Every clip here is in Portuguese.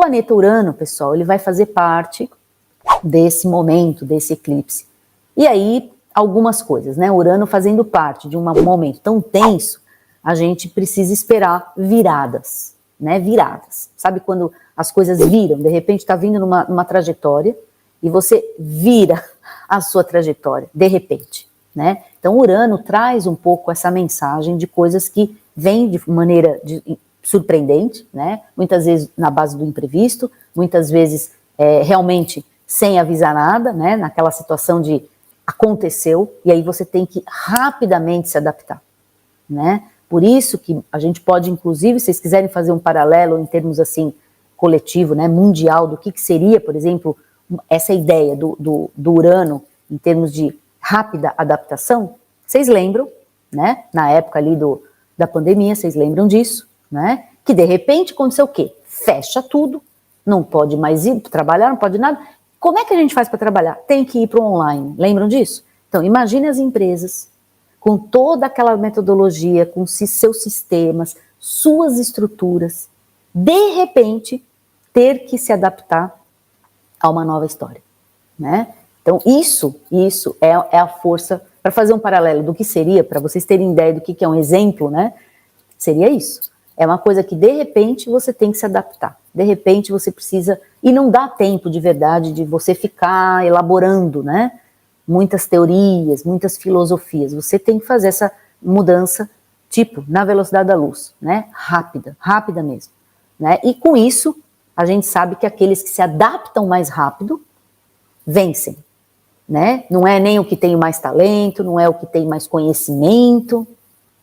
planeta Urano, pessoal, ele vai fazer parte desse momento, desse eclipse. E aí, algumas coisas, né? Urano fazendo parte de um momento tão tenso, a gente precisa esperar viradas, né? Viradas. Sabe quando as coisas viram, de repente está vindo numa trajetória e você vira a sua trajetória, de repente, né? Então, Urano traz um pouco essa mensagem de coisas que vêm de maneira surpreendente, né? Muitas vezes na base do imprevisto, muitas vezes realmente sem avisar nada, né? Naquela situação de aconteceu, e aí você tem que rapidamente se adaptar, né? Por isso que a gente pode, inclusive, se vocês quiserem fazer um paralelo em termos assim, coletivo, né, mundial, do que seria, por exemplo, essa ideia do Urano, em termos de rápida adaptação, vocês lembram, né, na época ali da pandemia, vocês lembram disso, né, que de repente aconteceu o quê? Fecha tudo, não pode mais ir trabalhar, não pode nada. Como é que a gente faz para trabalhar? Tem que ir para o online, lembram disso? Então, imagine as empresas com toda aquela metodologia, com seus sistemas, suas estruturas, de repente, ter que se adaptar a uma nova história, né? Então, isso é a força, para fazer um paralelo do que seria, para vocês terem ideia do que é um exemplo, né? Seria isso. É uma coisa que, de repente, você tem que se adaptar. De repente, você precisa... E não dá tempo, de verdade, de você ficar elaborando, né? Muitas teorias, muitas filosofias. Você tem que fazer essa mudança, tipo, na velocidade da luz, né? Rápida mesmo, né? E com isso, a gente sabe que aqueles que se adaptam mais rápido, vencem, né? Não é nem o que tem mais talento, não é o que tem mais conhecimento.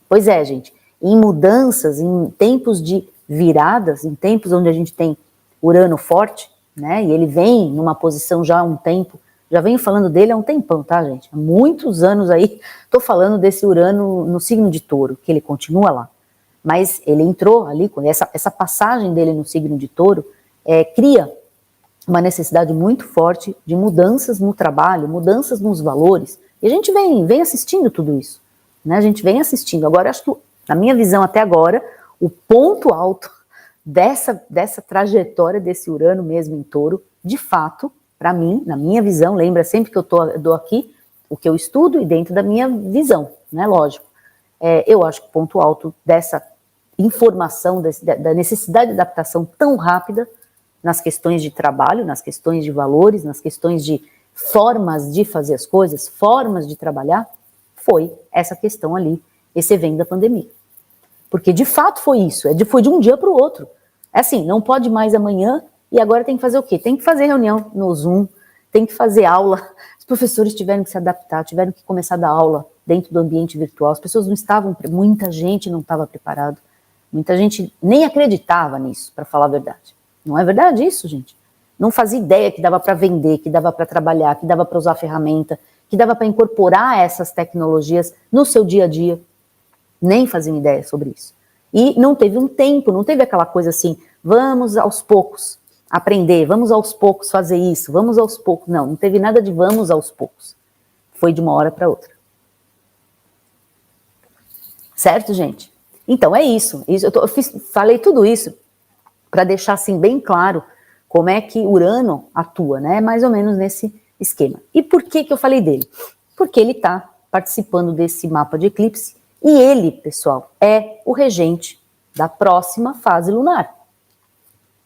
Pois é, gente. Em mudanças, em tempos de viradas, em tempos onde a gente tem Urano forte, né, e ele vem numa posição já há um tempo, já venho falando dele há um tempão, tá, gente? Há muitos anos aí, tô falando desse Urano no signo de Touro, que ele continua lá. Mas ele entrou ali, essa passagem dele no signo de Touro, cria uma necessidade muito forte de mudanças no trabalho, mudanças nos valores, e a gente vem assistindo tudo isso, né, a gente vem assistindo. Agora, acho que na minha visão até agora, o ponto alto dessa trajetória desse Urano mesmo em Touro, de fato, para mim, na minha visão, lembra sempre que eu dou aqui o que eu estudo e dentro da minha visão, né, lógico. Eu acho que o ponto alto dessa informação, da necessidade de adaptação tão rápida nas questões de trabalho, nas questões de valores, nas questões de formas de fazer as coisas, formas de trabalhar, foi essa questão ali, esse evento da pandemia. Porque de fato foi isso, foi de um dia para o outro. É assim, não pode mais amanhã e agora tem que fazer o quê? Tem que fazer reunião no Zoom, tem que fazer aula. Os professores tiveram que se adaptar, tiveram que começar a dar aula dentro do ambiente virtual. As pessoas não estavam, muita gente não estava preparado. Muita gente nem acreditava nisso, para falar a verdade. Não é verdade isso, gente? Não fazia ideia que dava para vender, que dava para trabalhar, que dava para usar ferramenta, que dava para incorporar essas tecnologias no seu dia a dia. Nem faziam ideia sobre isso. E não teve um tempo, não teve aquela coisa assim, vamos aos poucos aprender, vamos aos poucos fazer isso, vamos aos poucos. Não teve nada de vamos aos poucos. Foi de uma hora para outra. Certo, gente? Então é isso. Falei tudo isso para deixar assim bem claro como é que Urano atua, né? Mais ou menos nesse esquema. E por que eu falei dele? Porque ele está participando desse mapa de eclipse. E ele, pessoal, é o regente da próxima fase lunar.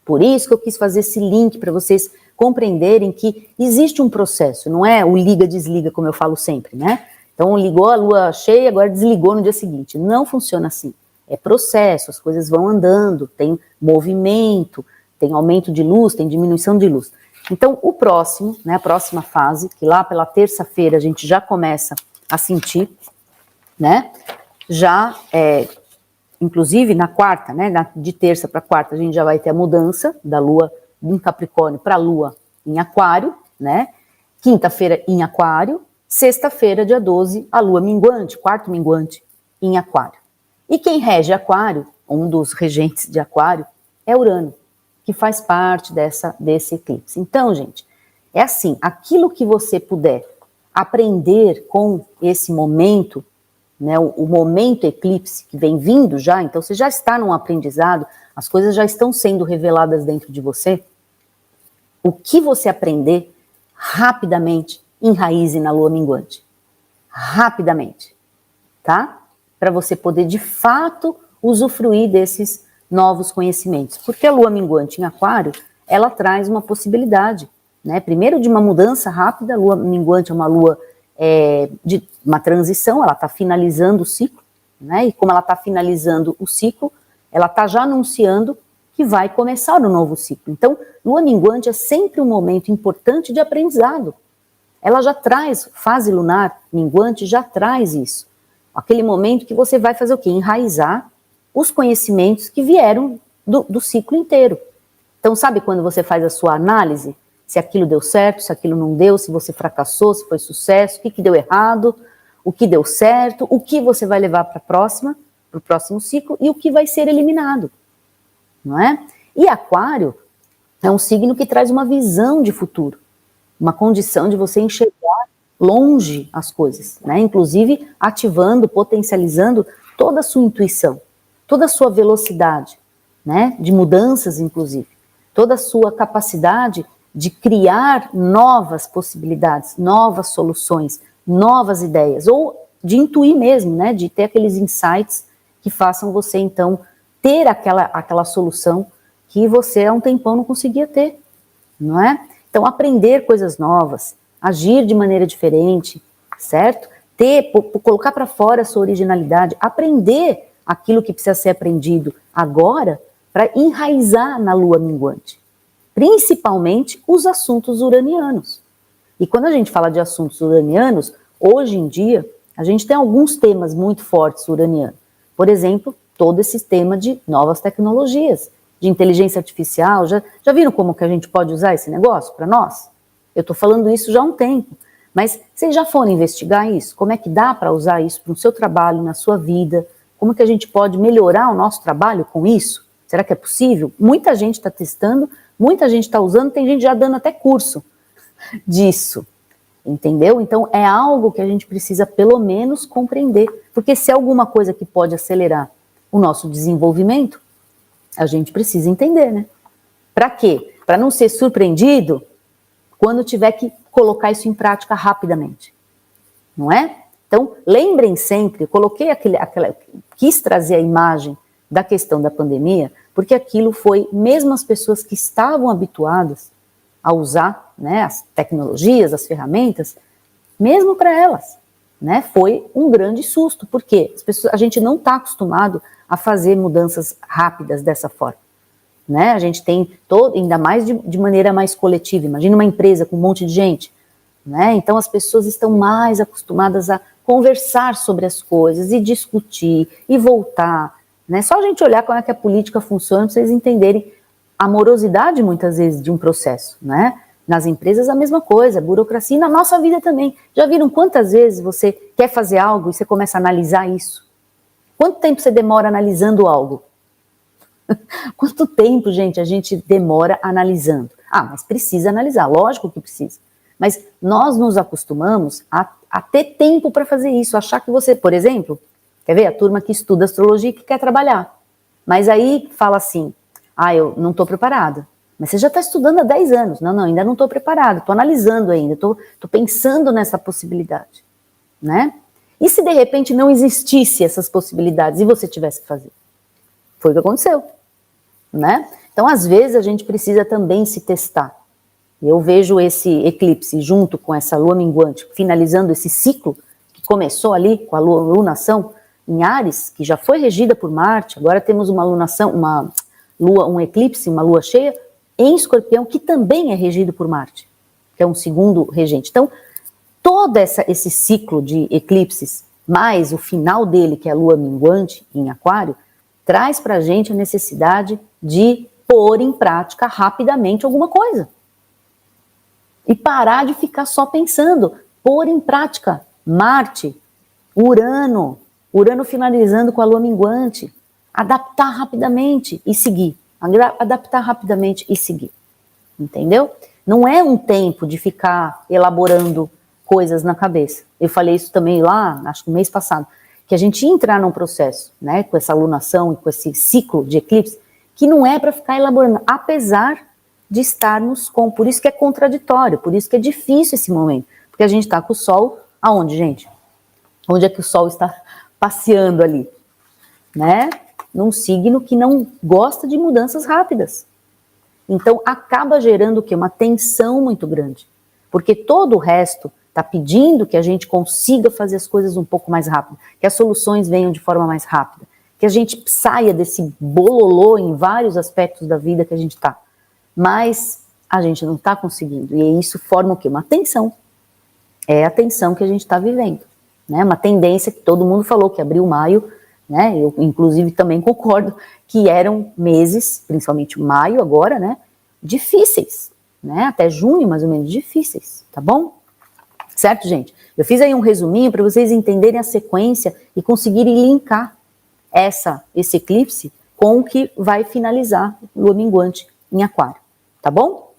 Por isso que eu quis fazer esse link para vocês compreenderem que existe um processo, não é o liga-desliga, como eu falo sempre, né? Então ligou a lua cheia, agora desligou no dia seguinte. Não funciona assim. É processo, as coisas vão andando, tem movimento, tem aumento de luz, tem diminuição de luz. Então o próximo, né, a próxima fase, que lá pela terça-feira a gente já começa a sentir, né? Já, inclusive na quarta, né, de terça para quarta, a gente já vai ter a mudança da lua em Capricórnio para a lua em Aquário, né? Quinta-feira em Aquário, sexta-feira, dia 12, a lua minguante, quarto minguante em Aquário. E quem rege Aquário, um dos regentes de Aquário, é Urano, que faz parte desse eclipse. Então, gente, é assim, aquilo que você puder aprender com esse momento, né, o momento eclipse que vem vindo já, então você já está num aprendizado, as coisas já estão sendo reveladas dentro de você, o que você aprender, rapidamente enraize na lua minguante. Rapidamente, tá? Para você poder, de fato, usufruir desses novos conhecimentos. Porque a lua minguante em aquário, ela traz uma possibilidade, né? Primeiro, de uma mudança rápida. A lua minguante é uma lua de uma transição, ela está finalizando o ciclo, né? E como ela está finalizando o ciclo, ela está já anunciando que vai começar um novo ciclo. Então, lua minguante é sempre um momento importante de aprendizado. Ela já traz, fase lunar minguante já traz isso. Aquele momento que você vai fazer o quê? Enraizar os conhecimentos que vieram do ciclo inteiro. Então, sabe quando você faz a sua análise? Se aquilo deu certo, se aquilo não deu, se você fracassou, se foi sucesso, o que deu errado, o que deu certo, o que você vai levar para o próximo ciclo e o que vai ser eliminado, não é? E aquário é um signo que traz uma visão de futuro, uma condição de você enxergar longe as coisas, né? Inclusive ativando, potencializando toda a sua intuição, toda a sua velocidade, né? De mudanças, inclusive, toda a sua capacidade de criar novas possibilidades, novas soluções, novas ideias, ou de intuir mesmo, né? De ter aqueles insights que façam você, então, ter aquela solução que você há um tempão não conseguia ter, não é? Então, aprender coisas novas, agir de maneira diferente, certo? Colocar para fora a sua originalidade, aprender aquilo que precisa ser aprendido agora para enraizar na lua minguante. Principalmente os assuntos uranianos. E quando a gente fala de assuntos uranianos, hoje em dia, a gente tem alguns temas muito fortes uranianos. Por exemplo, todo esse tema de novas tecnologias, de inteligência artificial. Já viram como que a gente pode usar esse negócio para nós? Eu estou falando isso já há um tempo, mas vocês já foram investigar isso? Como é que dá para usar isso para o seu trabalho, na sua vida? Como que a gente pode melhorar o nosso trabalho com isso? Será que é possível? Muita gente está testando, muita gente está usando, tem gente já dando até curso disso, entendeu? Então é algo que a gente precisa pelo menos compreender, porque se é alguma coisa que pode acelerar o nosso desenvolvimento, a gente precisa entender, né? Para quê? Para não ser surpreendido quando tiver que colocar isso em prática rapidamente, não é? Então, lembrem sempre, eu coloquei quis trazer a imagem da questão da pandemia, porque aquilo foi, mesmo as pessoas que estavam habituadas a usar, né, as tecnologias, as ferramentas, mesmo para elas, né, foi um grande susto, porque a gente não está acostumado a fazer mudanças rápidas dessa forma, né? A gente tem ainda mais de maneira mais coletiva. Imagina uma empresa com um monte de gente, né? Então as pessoas estão mais acostumadas a conversar sobre as coisas e discutir e voltar, né? Só a gente olhar como é que a política funciona para vocês entenderem a morosidade muitas vezes de um processo, né? Nas empresas a mesma coisa, burocracia, e na nossa vida também. Já viram quantas vezes você quer fazer algo e você começa a analisar isso? Quanto tempo você demora analisando algo? Quanto tempo, gente, a gente demora analisando? Ah, mas precisa analisar, lógico que precisa. Mas nós nos acostumamos a ter tempo para fazer isso, achar que você, por exemplo, quer ver a turma que estuda astrologia e que quer trabalhar, mas aí fala assim, eu não estou preparada. Mas você já está estudando há 10 anos. Não, ainda não estou preparada, estou analisando ainda, estou pensando nessa possibilidade, né? E se de repente não existisse essas possibilidades e você tivesse que fazer? Foi o que aconteceu, né? Então, às vezes, a gente precisa também se testar. Eu vejo esse eclipse junto com essa lua minguante, finalizando esse ciclo que começou ali com a lunação em Áries, que já foi regida por Marte, agora temos uma lunação, um eclipse, uma lua cheia em Escorpião, que também é regido por Marte, que é um segundo regente. Então, todo esse ciclo de eclipses, mais o final dele, que é a lua minguante em Aquário, traz para a gente a necessidade de pôr em prática rapidamente alguma coisa. E parar de ficar só pensando, pôr em prática. Marte, Urano finalizando com a lua minguante, adaptar rapidamente e seguir. Adaptar rapidamente e seguir. Entendeu? Não é um tempo de ficar elaborando coisas na cabeça. Eu falei isso também lá, acho que no mês passado. que a gente ia entrar num processo, né, com essa alunação e com esse ciclo de eclipse, que não é para ficar elaborando, apesar de estarmos com, por isso que é contraditório, por isso que é difícil esse momento, porque a gente está com o Sol, aonde, gente? Onde é que o Sol está passeando ali? Né? Num signo que não gosta de mudanças rápidas. Então, acaba gerando o quê? Uma tensão muito grande, porque todo o resto está pedindo que a gente consiga fazer as coisas um pouco mais rápido, que as soluções venham de forma mais rápida, que a gente saia desse bololô em vários aspectos da vida que a gente está. Mas a gente não está conseguindo, e isso forma o quê? Uma tensão. É a tensão que a gente está vivendo, né? Uma tendência que todo mundo falou, que abril, maio, né? Eu, inclusive, também concordo que eram meses, principalmente maio agora, né? Difíceis, né? Até junho, mais ou menos, difíceis, tá bom? Certo, gente? Eu fiz aí um resuminho para vocês entenderem a sequência e conseguirem linkar esse eclipse com o que vai finalizar o lua minguante em Aquário, tá bom?